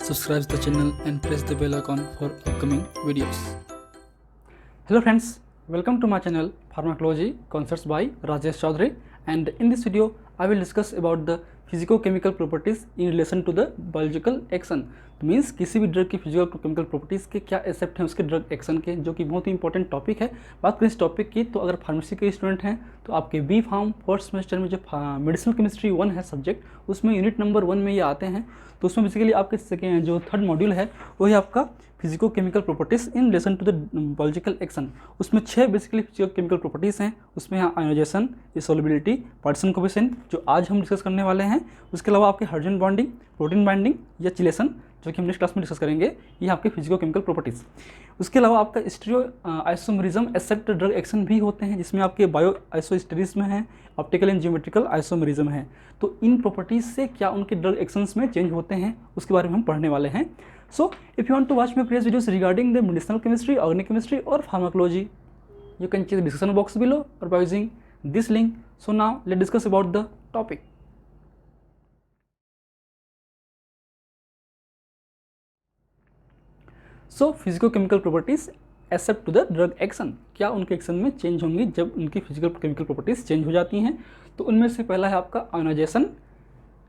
subscribe the channel and press the bell icon for upcoming videos. Hello friends, welcome to my channel Pharmacology Concepts by Rajesh Chaudhary, and in this video I will discuss about the physico-chemical properties in relation to the biological action. तो means किसी भी drug की physical chemical properties के क्या accept हैं उसके drug action के, जो कि बहुत ही इंपॉर्टेंट टॉपिक है। बात करें इस टॉपिक की तो अगर फार्मेसी के स्टूडेंट हैं तो आपके बी फार्म फर्स्ट सेमेस्टर में जो मेडिसिनल केमिस्ट्री 1 है सब्जेक्ट, उसमें यूनिट नंबर 1 में ये आते हैं। तो उसमें बेसिकली आपके सेकेंड जो थर्ड मॉड्यूल है वो है आपका physico chemical properties in relation to the biological action. उसमें 6 बेसिकली फिजिको केमिकल प्रॉपर्टीज़ हैं। उसमें है आयोनाइजेशन, सॉल्युबिलिटी, पार्टीशन कोएफिशिएंट जो आज हम डिस्कस करने वाले हैं। उसके अलावा आपके हाइड्रोजन बॉन्डिंग, प्रोटीन बाइंडिंग या चिलेशन जो कि हम नेक्स्ट क्लास में डिस्कस करेंगे, ये आपके फिजिको केमिकल प्रॉपर्टीज़। उसके अलावा आपका stereo isomerism except drug action भी होते हैं, जिसमें आपके बायो आइसोस्टेरिज्म है, ऑप्टिकल एंड ज्योमेट्रिकल आइसोमेरिज्म है। तो इन प्रॉपर्टीज़ से क्या उनके ड्रग एक्शंस में चेंज होते हैं उसके बारे में हम पढ़ने वाले हैं। So if you want to watch my previous videos regarding the medicinal chemistry, organic chemistry और pharmacology, you can check the description box below or by using this link. So now let's discuss about the topic. So physico-chemical properties accept to the drug action, क्या उनके action में change होंगी जब उनकी physical chemical properties change हो जाती हैं। तो उनमें से पहला है आपका आयोनाइजेशन,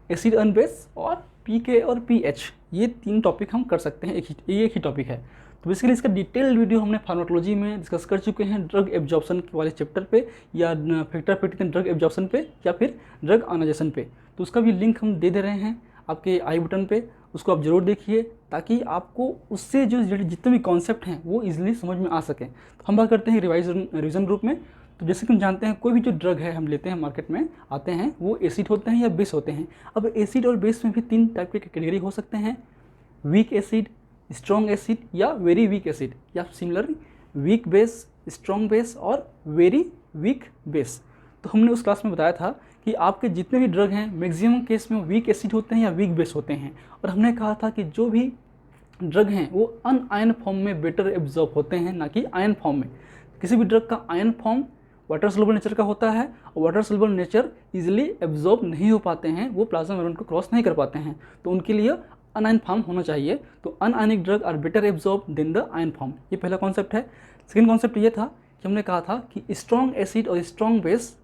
एसिड अन बेस और पीके और पीएच। ये 3 टॉपिक हम कर सकते हैं, एक ही टॉपिक है। तो बेसिकली इसका डिटेल्ड वीडियो हमने फार्माकोलॉजी में डिस्कस कर चुके हैं, ड्रग एब्जॉर्प्शन वाले चैप्टर पे या फैक्टर ऑफ ड्रग एब्जॉर्प्शन पे या फिर ड्रग आयोनाइजेशन पे। तो उसका भी लिंक हम दे रहे हैं आपके आई बटन पे, उसको आप जरूर देखिए ताकि आपको उससे जो जितने भी कॉन्सेप्ट हैं वो इजीली समझ में आ सकें। तो हम बात करते हैं रिवीजन ग्रुप में। तो जैसे कि हम जानते हैं कोई भी जो ड्रग है हम लेते हैं मार्केट में आते हैं वो एसिड होते हैं या बेस होते हैं। अब एसिड और बेस में भी 3 टाइप के कैटेगरी हो सकते हैं, वीक एसिड, स्ट्रॉन्ग एसिड या वेरी वीक एसिड, या similarly weak base, strong base और वेरी वीक बेस। तो हमने उस क्लास में बताया था कि आपके जितने भी ड्रग हैं मैक्सिमम केस में वीक एसिड होते हैं या वीक बेस होते हैं। और हमने कहा था कि जो भी ड्रग हैं वो अनआयन फॉर्म में बेटर एब्जॉर्ब होते हैं, ना कि आयन फॉर्म में। किसी भी ड्रग का ion form water soluble nature का होता है और water soluble nature easily absorb नहीं हो पाते हैं, वो प्लाज्मा मेम्ब्रेन को क्रॉस नहीं कर पाते हैं। तो उनके लिए अनआयन फॉर्म होना चाहिए। तो anionic drug are better absorb than the ion form, ये पहला कॉन्सेप्ट है। सेकेंड कॉन्सेप्ट ये था कि हमने कहा था कि स्ट्रॉन्ग एसिड और स्ट्रॉन्ग बेस,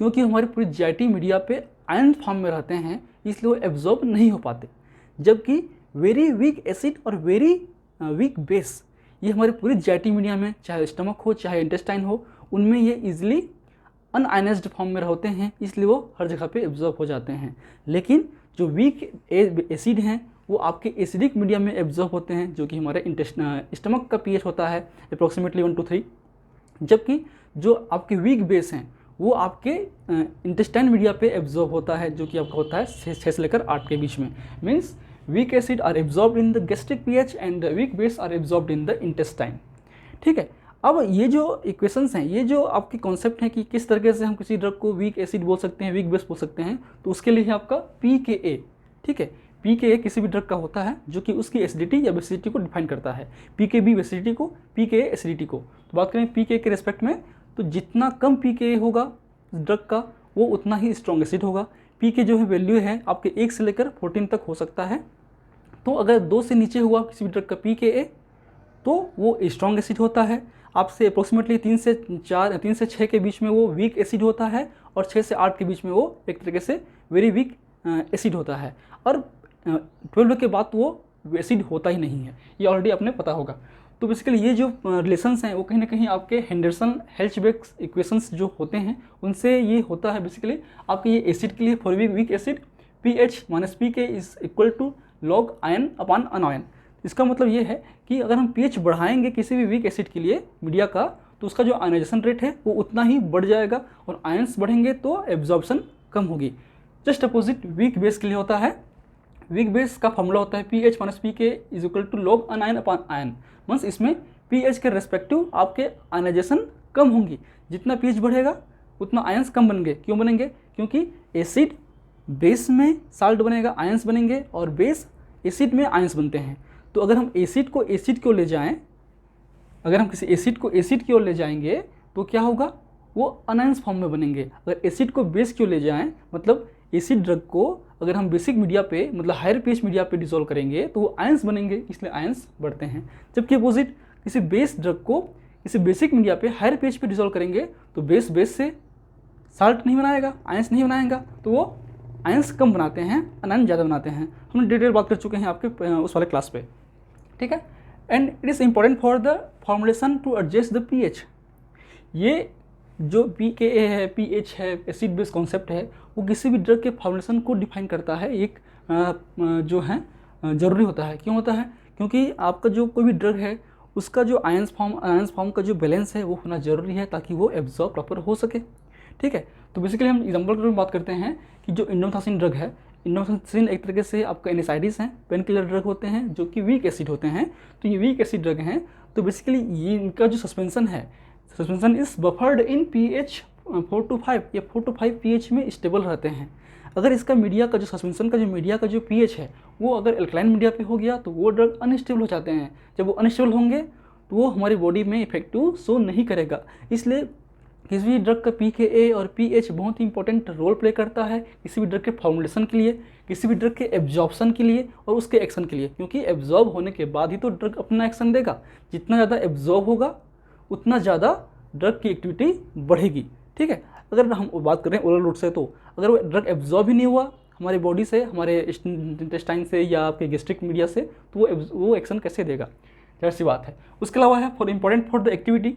क्योंकि हमारी पूरी जीआईटी मीडिया पे आयन फॉर्म में रहते हैं इसलिए वो एब्जॉर्ब नहीं हो पाते, जबकि वेरी वीक एसिड और वेरी वीक बेस ये हमारी पूरी जीआईटी मीडिया में, चाहे स्टमक हो चाहे इंटेस्टाइन हो, उनमें ये इजीली अनआयनाइज्ड फॉर्म में रहते हैं, इसलिए वो हर जगह पे एब्जॉर्ब हो जाते हैं। लेकिन जो वीक एसिड हैं वो आपके एसिडिक मीडिया में एब्जॉर्ब होते हैं, जो कि हमारे स्टमक का पीएच होता है अप्रॉक्सीमेटली 1 to 3, जबकि जो आपके वीक बेस हैं वो आपके इंटेस्टाइन मीडिया पे एब्जॉर्ब होता है, जो कि आपका होता है 6 से लेकर 8 के बीच में। Means weak acid are absorbed in the gastric pH and weak base are absorbed in the intestine. ठीक है, अब ये जो इक्वेशंस हैं, ये जो आपके कॉन्सेप्ट हैं कि किस तरीके से हम किसी ड्रग को वीक एसिड बोल सकते हैं, वीक बेस बोल सकते हैं, तो उसके लिए है आपका pKa। ठीक है, pKa किसी भी ड्रग का होता है जो कि उसकी एसिडिटी या बेसिडिटी को डिफाइन करता है, pKb बेसिडिटी को, pKa एसिडिटी को। तो बात करें pKa के रेस्पेक्ट में, तो जितना कम pKa होगा ड्रग का वो उतना ही स्ट्रॉन्ग एसिड होगा। pK जो है वैल्यू है आपके 1 से लेकर 14 तक हो सकता है। तो अगर 2 से नीचे हुआ किसी भी ड्रग का pKa तो वो स्ट्रॉन्ग एसिड होता है। आपसे अप्रोक्सीमेटली 3 से 6 के बीच में वो वीक एसिड होता है और 6 से 8 के बीच में वो एक तरीके से वेरी वीक एसिड होता है। और 12 के बाद वो एसिड होता ही नहीं है, ये ऑलरेडी आपने पता होगा। तो बेसिकली ये जो रिलेशंस हैं वो कहीं ना कहीं आपके हेंडरसन हेल्चबेक इक्वेशंस जो होते हैं उनसे ये होता है। बेसिकली आपके ये एसिड के लिए for weak acid pH minus pK is equal to log ion upon anion. इसका मतलब ये है कि अगर हम pH बढ़ाएंगे किसी भी वीक एसिड के लिए मीडिया का, तो उसका जो आयनाइजेशन रेट है वो उतना ही बढ़ जाएगा, और आयन्स बढ़ेंगे तो एब्जॉर्प्शन कम होगी। जस्ट अपोजिट वीक बेस के लिए होता है। वीक बेस का फॉर्मूला होता है pH minus pK is equal to log anion upon ion. Means इसमें pH के रेस्पेक्टिव आपके आयनाइजेशन कम होंगी, जितना pH बढ़ेगा उतना आयन्स कम बनेंगे। क्यों बनेंगे? क्योंकि एसिड बेस में साल्ट बनेगा, आयन्स बनेंगे, और बेस एसिड में आयन्स बनते हैं। तो अगर हम एसिड को एसिड की ओर ले जाएं, अगर हम किसी एसिड को एसिड की ओर ले जाएंगे तो क्या होगा, वो अनआयन्स फॉर्म में बनेंगे। अगर एसिड को बेस की ओर ले जाएं, मतलब एसिड ड्रग को अगर हम बेसिक मीडिया पे मतलब हायर pH मीडिया पे डिसॉल्व करेंगे तो वो आयंस बनेंगे, इसलिए आयंस बढ़ते हैं। जबकि अपोजिट किसी बेस ड्रग को किसी बेसिक मीडिया पे हायर pH पे डिसॉल्व करेंगे तो बेस से साल्ट नहीं बनाएगा, आयंस नहीं बनाएगा, तो वो आयंस कम बनाते हैं, अनायन ज़्यादा बनाते हैं। हमने डिटेल बात कर चुके हैं आपके उस वाले क्लास पे, ठीक है। And it is important for the formulation to adjust the pH। ये जो pKa है, pH है, एसिड बेस कॉन्सेप्ट है, वो किसी भी ड्रग के फॉर्मुलेशन को डिफाइन करता है। एक जो है ज़रूरी होता है। क्यों होता है? क्योंकि आपका जो कोई भी ड्रग है उसका जो आयंस फॉर्म का जो बैलेंस है वो होना ज़रूरी है ताकि वो एब्जॉर्ब प्रॉपर हो सके, ठीक है। तो बेसिकली हम एग्जाम्पल के रूप में बात करते हैं कि जो इंडोमेथासिन ड्रग है, इंडोमेथासिन एक तरीके से आपका एनेसाइडिस हैं, पेन किलर ड्रग होते हैं जो कि वीक एसिड होते हैं। तो ये वीक एसिड ड्रग हैं, तो बेसिकली ये इनका जो सस्पेंसन है, suspension is buffered in pH 4 to 5, ये 4 to 5 pH में स्टेबल रहते हैं। अगर इसका मीडिया का जो सस्पेंसन का जो मीडिया का जो pH है वो अगर एल्कलाइन मीडिया पे हो गया तो वो ड्रग अनस्टेबल हो जाते हैं। जब वो अनस्टेबल होंगे तो वो हमारी बॉडी में इफेक्टिव शो नहीं करेगा। इसलिए किसी भी ड्रग का pKa और pH बहुत ही इंपॉर्टेंट रोल प्ले करता है किसी भी ड्रग के फॉर्मुलेशन के लिए, किसी भी ड्रग के एब्जॉर्प्शन के लिए और उसके एक्शन के लिए, क्योंकि एब्जॉर्ब होने के बाद ही तो ड्रग अपना एक्शन देगा। जितना ज़्यादा एब्जॉर्ब होगा उतना ज़्यादा ड्रग की एक्टिविटी बढ़ेगी, ठीक है। अगर हम बात करें ओरल रूट से, तो अगर वो ड्रग एब्जॉर्ब ही नहीं हुआ हमारे बॉडी से, हमारे इंटेस्टाइन से या आपके गैस्ट्रिक मीडिया से, तो वो एक्शन कैसे देगा? जाहिर सी बात है। उसके अलावा है for important for the activity,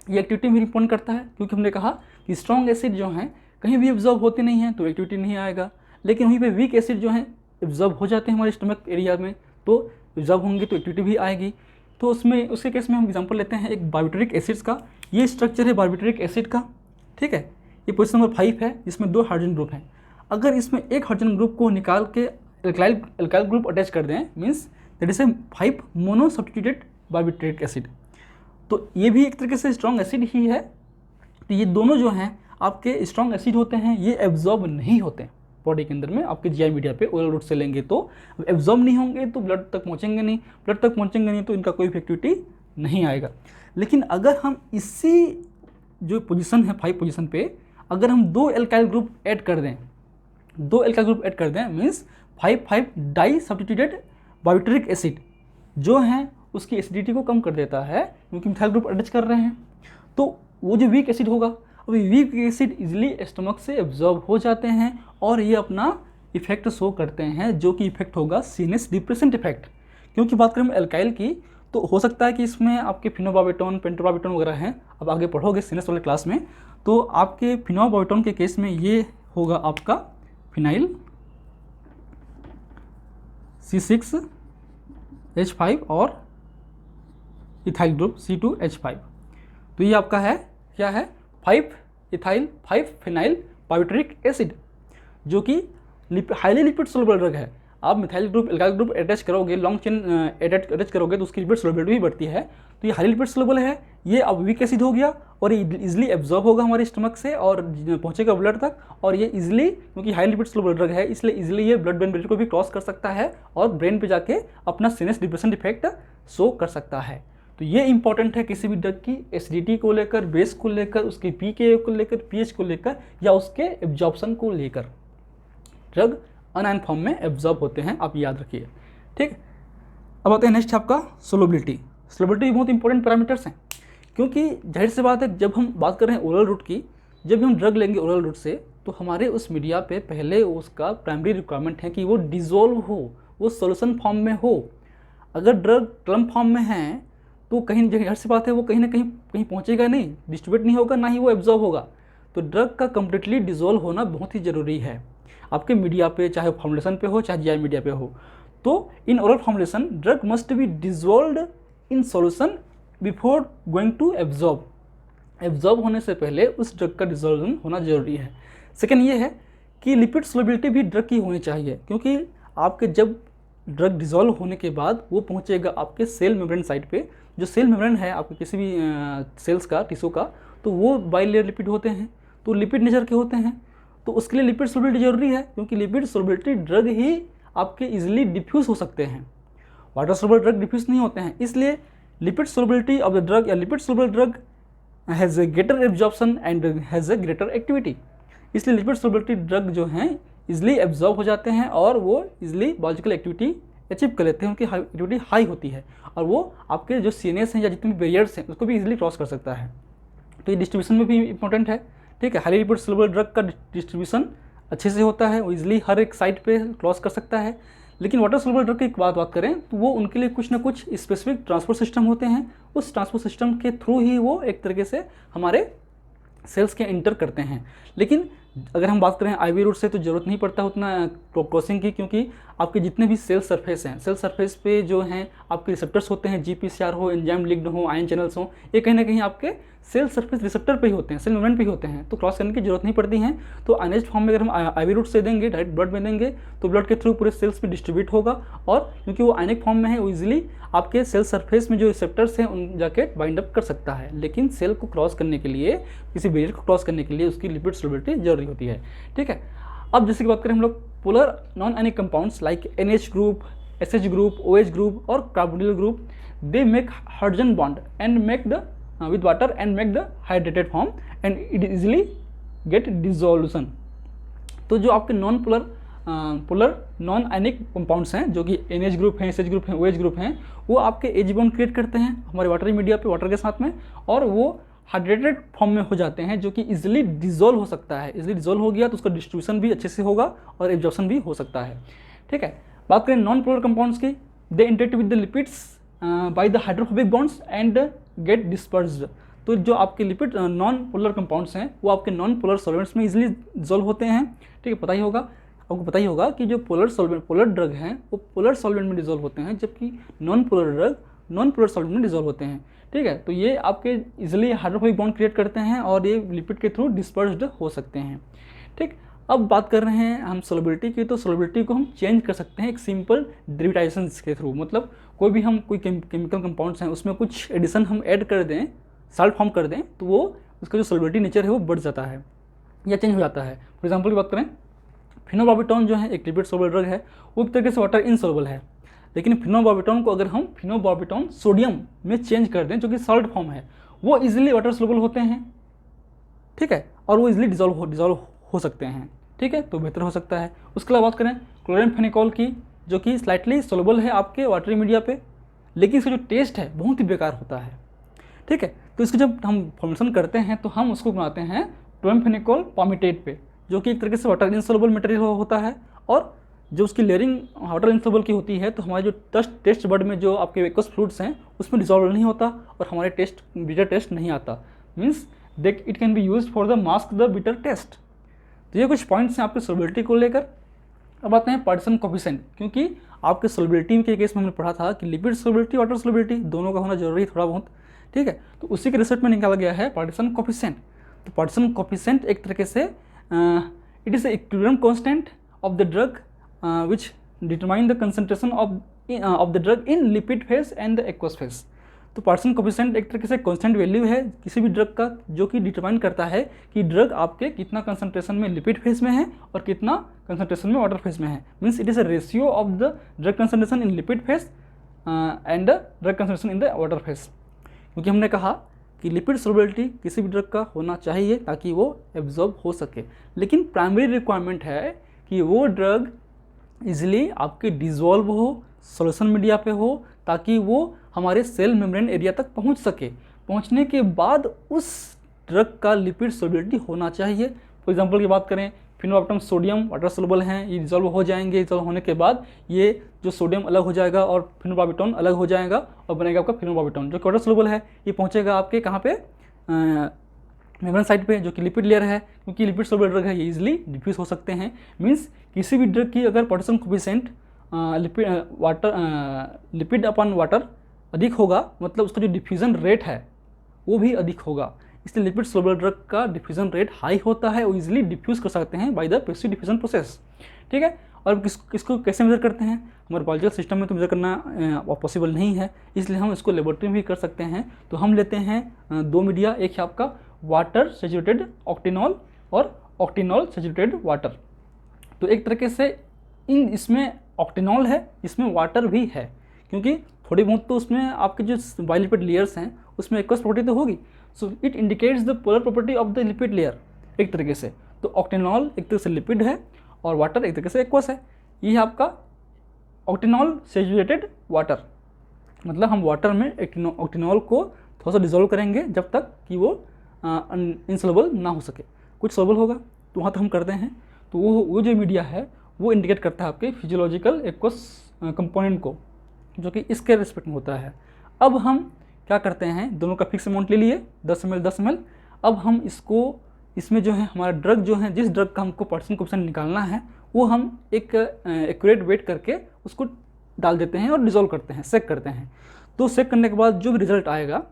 ये एक्टिविटी भी इंपॉर्टेंट करता है क्योंकि हमने कहा कि स्ट्रॉन्ग एसिड जो हैं कहीं भी एब्जॉर्ब होते नहीं हैं तो एक्टिविटी नहीं आएगा, लेकिन वहीं पे वीक एसिड जो हैं एब्जॉर्ब हो जाते हैं हमारे स्टमक एरिया में, तो एब्जॉर्ब होंगे तो एक्टिविटी भी आएगी। तो उसमें उसके केस में हम एग्जांपल लेते हैं एक बार्बिट्रिक एसिड्स का। ये स्ट्रक्चर है बार्बिट्रिक एसिड का, ठीक है। ये पोजीशन नंबर 5 है, इसमें 2 हाइड्रोजन ग्रुप हैं। अगर इसमें एक हाइड्रोजन ग्रुप को निकाल के एल्काइल ग्रुप अटैच कर दें, means that is a 5 mono substituted barbituric acid, तो ये भी एक तरीके से स्ट्रॉन्ग एसिड ही है। तो ये दोनों जो हैं आपके स्ट्रॉन्ग एसिड होते हैं, ये एब्जॉर्ब नहीं होते बॉडी के अंदर में। आपके जीआई मीडिया पे ओरल रूट से लेंगे तो एब्जॉर्ब नहीं होंगे तो ब्लड तक पहुंचेंगे नहीं, ब्लड तक पहुंचेंगे नहीं तो इनका कोई इफेक्टिविटी नहीं आएगा। लेकिन अगर हम इसी जो पोजीशन है 5 पोजीशन पे अगर हम 2 एल्काइल ग्रुप ऐड कर दें, 2 एल्काइल ग्रुप ऐड कर दें, means 5 die substituted barbituric acid जो हैं उसकी एसिडिटी को कम कर देता है क्योंकि मिथाइल ग्रुप अटैच कर रहे हैं। तो वो जो वीक एसिड होगा, अभी वीक एसिड इजीली स्टमक से एब्जॉर्ब हो जाते हैं और ये अपना इफेक्ट शो करते हैं, जो कि इफेक्ट होगा सीनस डिप्रेसेंट इफेक्ट। क्योंकि बात करें हम एल्काइल की तो हो सकता है कि इसमें आपके फिनोबार्बिटोन, पेंटोबार्बिटोन वगैरह हैं, अब आगे पढ़ोगे सीनस वाले क्लास में। तो आपके फिनोबार्बिटोन के केस में ये होगा आपका फिनाइल C6H5 और इथाइल ग्रुप C2H5। तो ये आपका है क्या है 5 इथाइल 5 फिनाइल बार्बिट्रिक एसिड, जो कि हाईली लिपिड सोलुबल ड्रग है। आप methyl group alkyl group attach करोगे, लॉन्ग चेन अटैच करोगे तो उसकी लिपिड सोलुबिलिटी भी बढ़ती है। तो ये हाईली लिपिड सोलुबल है, ये अब वीक एसिड हो गया और ये इजीली एब्जॉर्ब होगा हमारे स्टमक से और पहुंचेगा ब्लड तक। और ये इजीली, क्योंकि हाई लिपिड सोलुबल ड्रग है इसलिए इजीली ये ब्लड ब्रेन बैरियर को भी क्रॉस कर सकता है और ब्रेन पे जाके अपना सीनस डिप्रेशन इफेक्ट शो कर सकता है। तो ये इंपॉर्टेंट है किसी भी ड्रग की एसिडिटी को लेकर, बेस को लेकर, उसके pKa को लेकर, pH को लेकर या उसके एब्जॉर्प्शन को लेकर। ड्रग अनआयन फॉर्म में एब्जॉर्ब होते हैं, आप याद रखिए, ठीक। अब आते हैं नेक्स्ट आपका सोलुबिलिटी। सोलुबिलिटी बहुत इंपॉर्टेंट पैरामीटर्स हैं क्योंकि जाहिर सी बात है जब हम बात कर रहे हैं ओरल रूट की, जब हम ड्रग लेंगे ओरल रूट से तो हमारे उस मीडिया पे पहले उसका प्राइमरी रिक्वायरमेंट है कि वो डिज़ोल्व हो, वो सोल्यूशन फॉर्म में हो। अगर ड्रग क्लम फॉर्म में है तो कहीं जाहिर सी बात है वो कहीं ना कहीं पहुंचेगा नहीं, डिस्ट्रीब्यूट नहीं होगा, ना ही वो एब्जॉर्ब होगा। तो ड्रग का कंप्लीटली डिज़ोल्व होना बहुत ही ज़रूरी है आपके मीडिया पे, चाहे फॉर्मुलेशन पे हो चाहे जीआई मीडिया पे हो। तो in oral formulation drug must be dissolved in solution before going to absorb. Absorb होने से पहले उस ड्रग का डिजोल्यूशन होना जरूरी है। सेकेंड ये है कि लिपिड सोलुबिलिटी भी ड्रग की होनी चाहिए, क्योंकि आपके जब ड्रग डिजोल्व होने के बाद वो पहुंचेगा आपके सेल मेम्ब्रेन साइड पे। जो सेल मेम्ब्रेन है आपके किसी भी सेल्स का, टिश्यू का, तो वो बाइलेयर लिपिड होते हैं, तो लिपिड नेचर के होते हैं। तो उसके लिए लिपिड सोलुबिलिटी जरूरी है क्योंकि लिपिड सोलुबिलिटी ड्रग ही आपके इजीली डिफ्यूज हो सकते हैं, वाटर सोलुबल ड्रग डिफ्यूज नहीं होते हैं। इसलिए lipid solubility of the drug या lipid soluble drug has a greater absorption and has a greater activity. इसलिए लिपिड सोलुबिलिटी ड्रग जो हैं ईजिली एब्जॉर्ब हो जाते हैं और वो ईजिली बायोलॉजिकल एक्टिविटी अचीव कर लेते हैं, उनकी एक्टिविटी हाई होती है और वो आपके जो सीएनएस हैं या जितने भी बैरियर्स हैं उसको भी ईजिली क्रॉस कर सकता है। तो ये डिस्ट्रीब्यूशन में भी इंपॉर्टेंट है, ठीक है। हाईली लिपिड सोलुबल ड्रग का डिस्ट्रीब्यूशन अच्छे से होता है, वो ईजिली हर एक साइट पे क्रॉस कर सकता है। लेकिन वाटर सोलुबल ड्रग की बात करें तो वो उनके लिए कुछ ना कुछ स्पेसिफिक ट्रांसपोर्ट सिस्टम होते हैं, उस ट्रांसपोर्ट सिस्टम के थ्रू ही वो एक तरीके से हमारे सेल्स के इंटर करते हैं। लेकिन अगर हम बात करें आईवी रूट से तो ज़रूरत नहीं पड़ता उतना क्रॉसिंग की, क्योंकि आपके जितने भी सेल सरफेस हैं, सेल सरफेस पे जो हैं आपके रिसेप्टर्स होते हैं, जीपीसीआर हो, एंजाइम लिंक्ड हो, आयन चैनल्स हो, ये कहीं ना कहीं आपके सेल सरफेस रिसेप्टर पे ही होते हैं, सेल मेम्ब्रेन पे ही होते हैं, तो क्रॉस करने की जरूरत नहीं पड़ती है। तो अनएज्ड फॉर्म में अगर हम आईवी रूट से देंगे, डायरेक्ट ब्लड में देंगे, तो ब्लड के थ्रू पूरे सेल्स में डिस्ट्रीब्यूट होगा और क्योंकि वो आयनिक फॉर्म में है वो ईजिली आपके सेल सरफेस में जो रिसेप्टर्स हैं उन जाके बाइंड अप कर सकता है। लेकिन सेल को क्रॉस करने के लिए, किसी बैरियर को क्रॉस करने के लिए उसकी लिपिड सोलुबिलिटी जरूरी होती है, ठीक है। अब जैसे कि बात करें हम लोग polar non ionic compounds like NH group, SH group, OH group और carbonyl group, they make hydrogen bond and make the with water and make the hydrated form and it easily get dissolution। तो जो आपके non polar non ionic compounds हैं जो कि NH group हैं, SH group हैं, OH group हैं, वो आपके एज बॉन्ड क्रिएट करते हैं हमारे वाटरी मीडिया पे, वाटर के साथ में, और वो हाइड्रेटेड फॉर्म में हो जाते हैं जो कि इजीली डिजोल्व हो सकता है। इजीली डिजोल्व हो गया तो उसका डिस्ट्रीब्यूशन भी अच्छे से होगा और एब्जॉर्प्शन भी हो सकता है, ठीक है। बात करें नॉन पोलर कंपाउंड्स की, they interact with the lipids by the hydrophobic bonds and get dispersed. तो जो आपके लिपिड नॉन पोलर कंपाउंड्स हैं वो आपके नॉन पोलर सॉल्वेंट्स में इजीली डिजोल्व होते हैं, ठीक है। पता ही होगा, आपको पता ही होगा कि जो पोलर ड्रग हैं वो पोलर सॉल्वेंट में डिजोल्व होते हैं, जबकि non polar drug non polar solvent में डिजोल्व होते हैं, ठीक है। तो ये आपके इजीली हाइड्रोफोबिक बॉन्ड क्रिएट करते हैं और ये लिपिड के थ्रू डिस्पर्स्ड हो सकते हैं, ठीक। अब बात कर रहे हैं हम सोलबिलिटी की, तो सोलबिलिटी को हम चेंज कर सकते हैं एक सिंपल डेरिवेटाइजेशन के थ्रू। मतलब कोई भी हम कोई केमिकल कंपाउंड्स हैं उसमें कुछ एडिशन हम ऐड कर दें, साल्ट फॉर्म कर दें, तो वो उसका जो सोलबिलिटी नेचर है वो बढ़ जाता है या चेंज हो जाता है। फॉर एग्जाम्पल की बात करें, फिनोबार्बिटॉन जो है एक लिपिड सोलबल ड्रग है, वो एक तरीके से वाटर इनसोलबल है। लेकिन फिनोबार्बिटॉन को अगर हम फिनोबार्बिटॉन सोडियम में चेंज कर दें जो कि सॉल्ट फॉर्म है, वो इजीली वाटर सोलबल होते हैं, ठीक है, और वो इजीली डिजोल्व हो सकते हैं, ठीक है, तो बेहतर हो सकता है। उसके अलावा बात करें क्लोरेनफेनिकॉल की, जो कि स्लाइटली सोलबल है आपके वाटरी मीडिया पे, लेकिन इसका जो टेस्ट है बहुत ही बेकार होता है, ठीक है। तो इसको जब हम फॉर्मेशन करते हैं तो हम उसको बनाते हैं क्लोरेनफेनिकॉल पामिटेट पे, जो कि एक तरीके से वाटर इनसोलबल मटेरियल होता है, और जो उसकी लेयरिंग वाटर इनसोलबल की होती है तो हमारे जो टेस्ट बड में जो आपके एक्वस फ्लूइड्स हैं उसमें डिजोल्व नहीं होता और हमारे बिटर टेस्ट नहीं आता। Means it can be use for the mask the bitter taste. तो ये कुछ पॉइंट्स हैं आपके सोलबिलिटी को लेकर। अब आते हैं पार्टीशन कोफिशिएंट, क्योंकि आपके सोलबिलिटी के केस में हमने पढ़ा था कि लिपिड सोलबिलिटी, वाटर सोलबिलिटी दोनों का होना जरूरी है थोड़ा बहुत, ठीक है। तो उसी के रिसर्च में निकाला गया है पार्टीशन कोफिशिएंट। तो पार्टीशन कोफिशिएंट एक तरीके से it is equilibrium constant of the drug which determine the concentration of the drug in lipid phase and the aqueous phase. तो पार्टीशन कोफिशिएंट एक तरीके से कांस्टेंट वैल्यू है किसी भी ड्रग का, जो कि डिटरमाइन करता है कि ड्रग आपके कितना कंसंट्रेशन में लिपिड फेज में है और कितना कंसंट्रेशन में वाटर फेज में है। Means it is a ratio of the drug concentration in lipid phase and the drug concentration in the water phase. क्योंकि हमने कहा कि लिपिड सोलबिलिटी किसी भी ड्रग का होना चाहिए ताकि वो एब्जॉर्ब हो सके, लेकिन प्राइमरी रिक्वायरमेंट है कि वो ड्रग इजीली आपके डिजोल्व हो, सॉल्यूशन मीडिया पे हो, ताकि वो हमारे सेल मेम्ब्रेन एरिया तक पहुंच सके। पहुंचने के बाद उस ड्रग का लिपिड सोलबिलिटी होना चाहिए। फॉर एग्जांपल की बात करें, फिनोबार्बिटॉन सोडियम वाटर सोलबल हैं, ये डिजोल्व हो जाएंगे, डिजोल्व होने के बाद ये जो सोडियम अलग हो जाएगा और फिनोबार्बिटॉन अलग हो जाएगा और बनेगा आपका फिनोबार्बिटॉन, जो कि वाटर सोलबल है। ये पहुंचेगा आपके कहाँ पे, मेम्ब्रेन साइड पे, जो कि लिपिड लेयर है। क्योंकि लिपिड सोलबल ड्रग है ये इजीली डिफ्यूज हो सकते हैं। मीन्स किसी भी ड्रग की अगर partition coefficient lipid upon water अधिक होगा, मतलब उसका जो डिफ्यूजन रेट है वो भी अधिक होगा। इसलिए लिपिड सोलबल ड्रग का डिफ्यूजन रेट हाई होता है, वो इजीली डिफ्यूज कर सकते हैं by the passive diffusion process, ठीक है। और किसको कैसे मेजर करते हैं, हमारे बायोलॉजिकल सिस्टम में तो मेजर करना पॉसिबल नहीं है, इसलिए हम इसको लेबोरेटरी में भी कर सकते हैं। तो हम लेते हैं दो मीडिया, एक है आपका वाटर सैचुरेटेड ऑक्टेनॉल और ऑक्टेनॉल सैचुरेटेड वाटर। तो एक तरीके से इसमें ऑक्टेनॉल है, इसमें वाटर भी है, क्योंकि थोड़ी बहुत तो उसमें आपके जो बायोलिपिड लेयर्स हैं उसमें एक्वस प्रॉपर्टी तो होगी। So it indicates the polar property of the lipid layer एक तरीके से। तो ऑक्टेनॉल एक तरह से लिपिड है और वाटर एक तरीके से एक्वस है। ये है आपका ऑक्टेनॉल सैचुरेटेड वाटर, मतलब हम वाटर में ऑक्टेनॉल को थोड़ा सा डिजोल्व करेंगे जब तक कि वो इनसोल्युबल ना हो सके। कुछ सोल्युबल होगा तो वहाँ तक हम करते हैं। तो वो जो मीडिया है वो इंडिकेट करता है आपके फिजियोलॉजिकल एक्वस कंपोनेंट को, जो कि इसके रिस्पेक्ट में होता है। अब हम क्या करते हैं, दोनों का फिक्स अमाउंट ले लिए 10 ml 10 ml। अब हम इसमें जो है हमारा ड्रग जो है, जिस ड्रग का हमको परसेंट कोफिशिएंट निकालना है, वो हम एक एक्यूरेट वेट करके उसको डाल देते हैं और डिज़ोल्व करते हैं, सेक करते हैं। तो सेक करने के बाद जो भी रिजल्ट आएगा,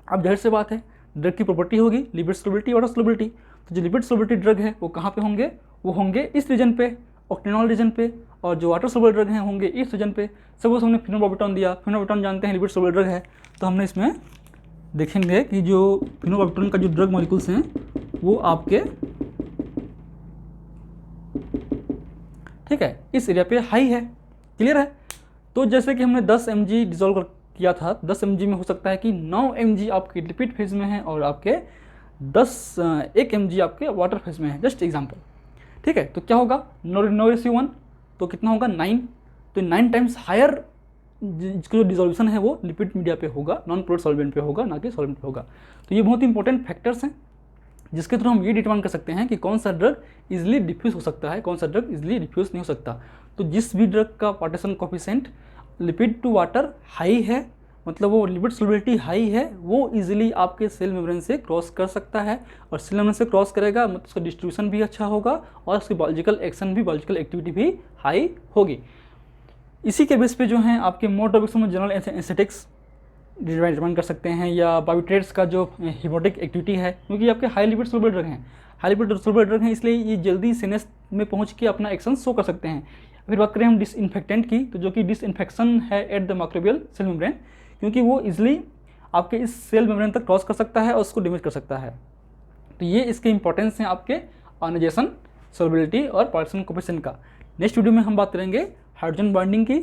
अब जाहिर सी बात है ड्रग की प्रॉपर्टी होगी लिपिड सोलबिलिटी, वाटर सोलबिलिटी। तो जो लिपिड सोलबिलिटी ड्रग है वो कहाँ पे होंगे, वो होंगे इस रीजन पे, ऑक्टेनॉल रीजन पे, और जो वाटर सोलबल ड्रग हैं होंगे इस रीजन पे। सपोज हमने फिनोबार्बिटॉन दिया, फिनोबार्बिटॉन जानते हैं लिपिड सोलबल ड्रग है, तो हमने इसमें देखेंगे कि जो फिनोबार्बिटॉन का जो ड्रग मॉलिक्यूल्स हैं वो आपके ठीक है इस एरिया पे हाई है, क्लियर है। तो जैसे कि हमने 10 mg डिजोल्व किया था, 10 mg में हो सकता है कि 9 mg आपके लिपिड फेज में है और आपके 1 mg आपके वाटर फेज में है, जस्ट एग्जांपल, ठीक है। तो क्या होगा 9:1, तो कितना होगा 9। तो 9 टाइम्स हायर जिसका जो डिजोल्यूशन है वो लिपिड मीडिया पे होगा, नॉन पोलर सॉल्वेंट पे होगा, ना कि सॉल्वेंट पे होगा। तो ये बहुत इंपॉर्टेंट फैक्टर्स हैं जिसके थ्रू हम ये डिटरमाइन कर सकते हैं कि कौन सा ड्रग इजीली डिफ्यूज हो सकता है, कौन सा ड्रग इजीली डिफ्यूज नहीं हो सकता। तो जिस भी ड्रग का partition coefficient lipid to water high है, मतलब वो लिपिड सोलबिलिटी हाई है, वो इजीली आपके सेल मेम्ब्रेन से क्रॉस कर सकता है, और सेल मेम्ब्रेन से क्रॉस करेगा मतलब उसका डिस्ट्रीब्यूशन भी अच्छा होगा और उसकी बायोलॉजिकल एक्शन भी, बायोलॉजिकल एक्टिविटी भी हाई होगी। इसी के बेस पे जो है आपके मोर टॉपिक्स में जनरल एस्थेटिक्स डिटरमाइन कर सकते हैं, या बायोट्रेट्स का जो हिमोटिक एक्टिविटी है, क्योंकि आपके हाई लिपिड सोलबल ड्रग हैं, हाई लिपिड सोलबल ड्रग हैं, इसलिए ये जल्दी सीनेस में पहुंच के अपना एक्शन शो कर सकते हैं। फिर बात करें हम डिसइंफेक्टेंट की, तो जो कि डिसइंफेक्शन है at the microbial cell membrane, क्योंकि वो इजिली आपके इस सेल मेम्ब्रेन तक क्रॉस कर सकता है और उसको डैमेज कर सकता है। तो ये इसके इंपॉर्टेंस हैं आपके आयोनाइजेशन, सोलबिलिटी और पार्टीशन कोफिशिएंट का। नेक्स्ट वीडियो में हम बात करेंगे हाइड्रोजन बाइंडिंग की,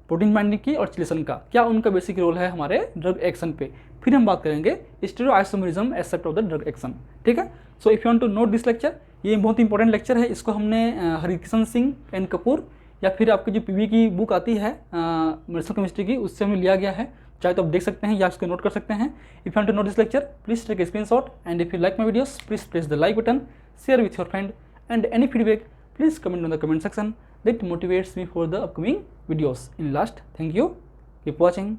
प्रोटीन बाइंडिंग की और चिलेशन का, क्या उनका बेसिक रोल है हमारे ड्रग एक्शन पे। फिर हम बात करेंगे stereoisomerism aspect of the drug action, ठीक है। So if you want to note this lecture, ये बहुत इंपॉर्टेंट लेक्चर है, इसको हमने हरिकिशन सिंह एन कपूर या फिर आपकी जो पीवी की बुक आती है मेडिसिनल केमिस्ट्री की, उससे हमें लिया गया है, चाहे तो आप देख सकते हैं या इसको नोट कर सकते हैं। If you want to note this lecture please take a screenshot, and if you like my videos please press the like button, share with your friend, and any feedback please comment on the comment section, that motivates me for the upcoming videos. In last, thank you, keep watching.